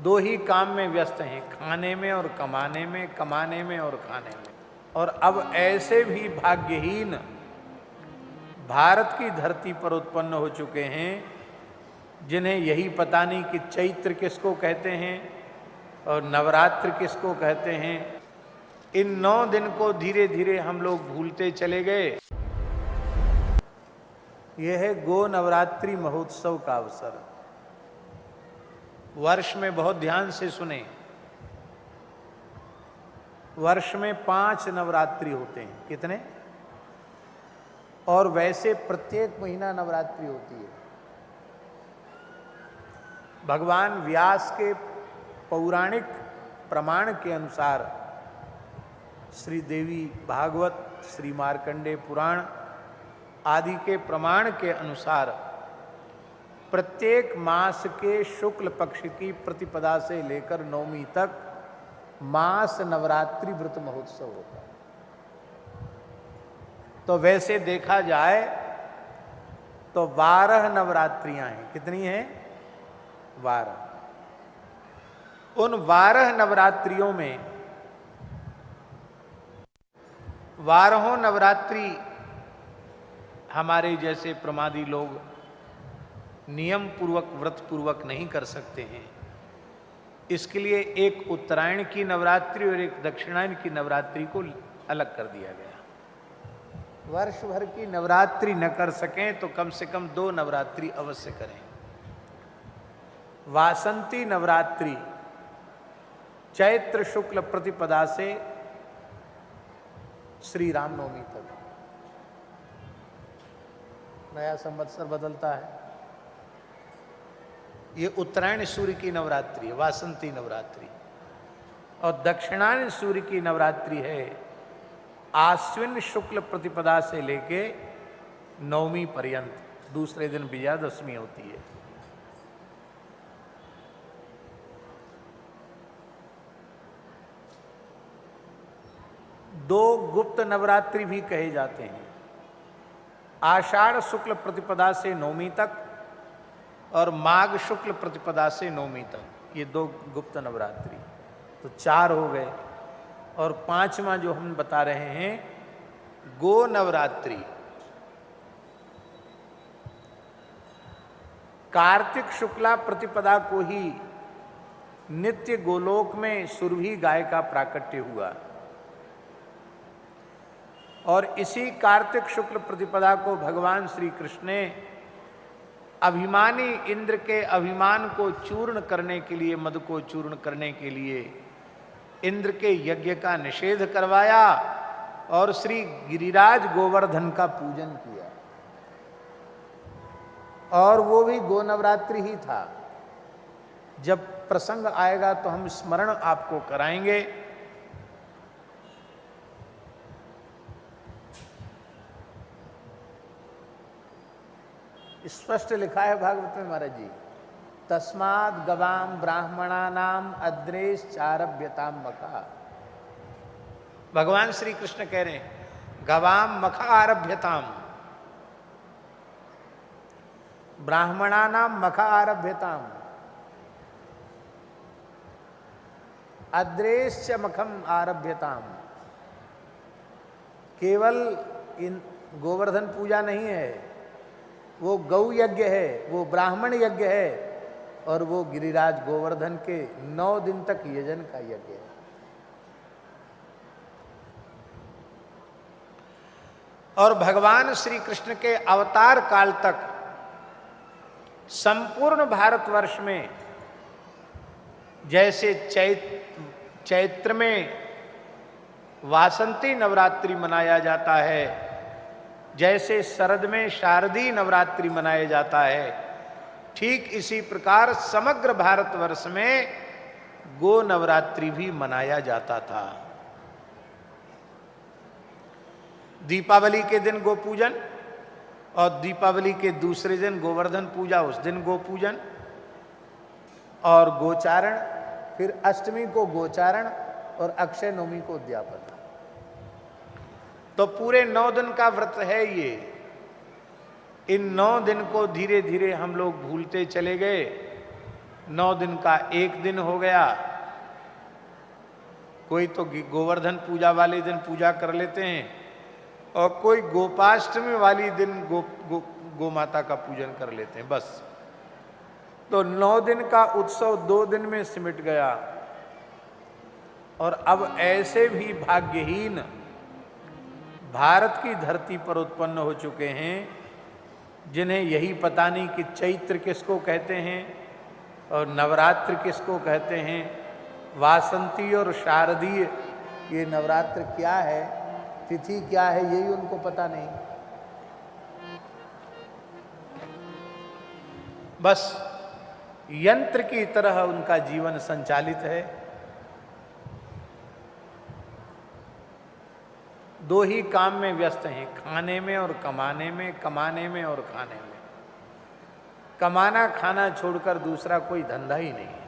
दो ही काम में व्यस्त हैं, खाने में और कमाने में, कमाने में और खाने में। और अब ऐसे भी भाग्यहीन भारत की धरती पर उत्पन्न हो चुके हैं जिन्हें यही पता नहीं कि चैत्र किसको कहते हैं और नवरात्र किसको कहते हैं। इन 9 दिन को धीरे धीरे हम लोग भूलते चले गए। यह है गो नवरात्रि महोत्सव का अवसर। वर्ष में बहुत ध्यान से सुने, वर्ष में 5 नवरात्रि होते हैं। कितने? और वैसे प्रत्येक महीना नवरात्रि होती है। भगवान व्यास के पौराणिक प्रमाण के अनुसार श्री देवी भागवत, श्री मार्कंडेय पुराण आदि के प्रमाण के अनुसार प्रत्येक मास के शुक्ल पक्ष की प्रतिपदा से लेकर नवमी तक मास नवरात्रि व्रत महोत्सव होता है। तो वैसे देखा जाए तो 12 नवरात्रियां हैं। कितनी हैं? 12। उन 12 नवरात्रियों में 12 नवरात्रि हमारे जैसे प्रमादी लोग नियम पूर्वक व्रत पूर्वक नहीं कर सकते हैं। इसके लिए एक उत्तरायण की नवरात्रि और एक दक्षिणायन की नवरात्रि को अलग कर दिया गया। वर्ष भर की नवरात्रि न कर सकें तो कम से कम 2 नवरात्रि अवश्य करें। वासंती नवरात्रि चैत्र शुक्ल प्रतिपदा से श्री रामनवमी तक, नया संवत्सर बदलता है। ये उत्तरायण सूर्य की नवरात्रि है, वासंती नवरात्रि। और दक्षिणायन सूर्य की नवरात्रि है आश्विन शुक्ल प्रतिपदा से लेके नवमी पर्यंत। दूसरे दिन विजयादशमी होती है। दो गुप्त नवरात्रि भी कहे जाते हैं, आषाढ़ शुक्ल प्रतिपदा से नवमी तक और माघ शुक्ल प्रतिपदा से नवमी तक। ये 2 गुप्त नवरात्रि, तो 4 हो गए। और 5वां जो हम बता रहे हैं गो नवरात्रि, कार्तिक शुक्ला प्रतिपदा को ही नित्य गोलोक में सुरभि गाय का प्राकट्य हुआ। और इसी कार्तिक शुक्ल प्रतिपदा को भगवान श्री कृष्ण ने अभिमानी इंद्र के अभिमान को चूर्ण करने के लिए, मद को चूर्ण करने के लिए इंद्र के यज्ञ का निषेध करवाया और श्री गिरिराज गोवर्धन का पूजन किया। और वो भी गो नवरात्रि ही था। जब प्रसंग आएगा तो हम स्मरण आपको कराएंगे। स्पष्ट लिखा है भागवत में महाराज जी, तस्माद गवाम ब्राह्मणानाम अद्रेश चारभ्यताम मखा। भगवान श्री कृष्ण कह रहे हैं गवाम मखा आरभ्यताम, ब्राह्मणानाम मखा आरभ्यताम, अद्रेश मखम आरभ्यताम। केवल इन गोवर्धन पूजा नहीं है, वो गौ यज्ञ है, वो ब्राह्मण यज्ञ है, और वो गिरिराज गोवर्धन के 9 दिन तक यजन का यज्ञ है। और भगवान श्री कृष्ण के अवतार काल तक संपूर्ण भारतवर्ष में जैसे चैत्र में वासंती नवरात्रि मनाया जाता है, जैसे शरद में शारदीय नवरात्रि मनाया जाता है, ठीक इसी प्रकार समग्र भारतवर्ष में गो नवरात्रि भी मनाया जाता था। दीपावली के दिन गो पूजन और दीपावली के दूसरे दिन गोवर्धन पूजा, उस दिन गो पूजन और गोचारण, फिर अष्टमी को गोचारण और अक्षय नवमी को उद्यापन। तो पूरे 9 दिन का व्रत है ये। इन 9 दिन को धीरे धीरे हम लोग भूलते चले गए। 9 दिन का एक दिन हो गया। कोई तो गोवर्धन पूजा वाले दिन पूजा कर लेते हैं और कोई गोपाष्टमी वाली दिन गो माता का पूजन कर लेते हैं, बस। तो 9 दिन का उत्सव 2 दिन में सिमट गया। और अब ऐसे भी भाग्यहीन भारत की धरती पर उत्पन्न हो चुके हैं जिन्हें यही पता नहीं कि चैत्र किसको कहते हैं और नवरात्र किसको कहते हैं, वासंती और शारदीय ये नवरात्र क्या है, तिथि क्या है, यही उनको पता नहीं। बस यंत्र की तरह उनका जीवन संचालित है। 2 ही काम में व्यस्त हैं, खाने में और कमाने में, कमाने में और खाने में। कमाना खाना छोड़कर दूसरा कोई धंधा ही नहीं।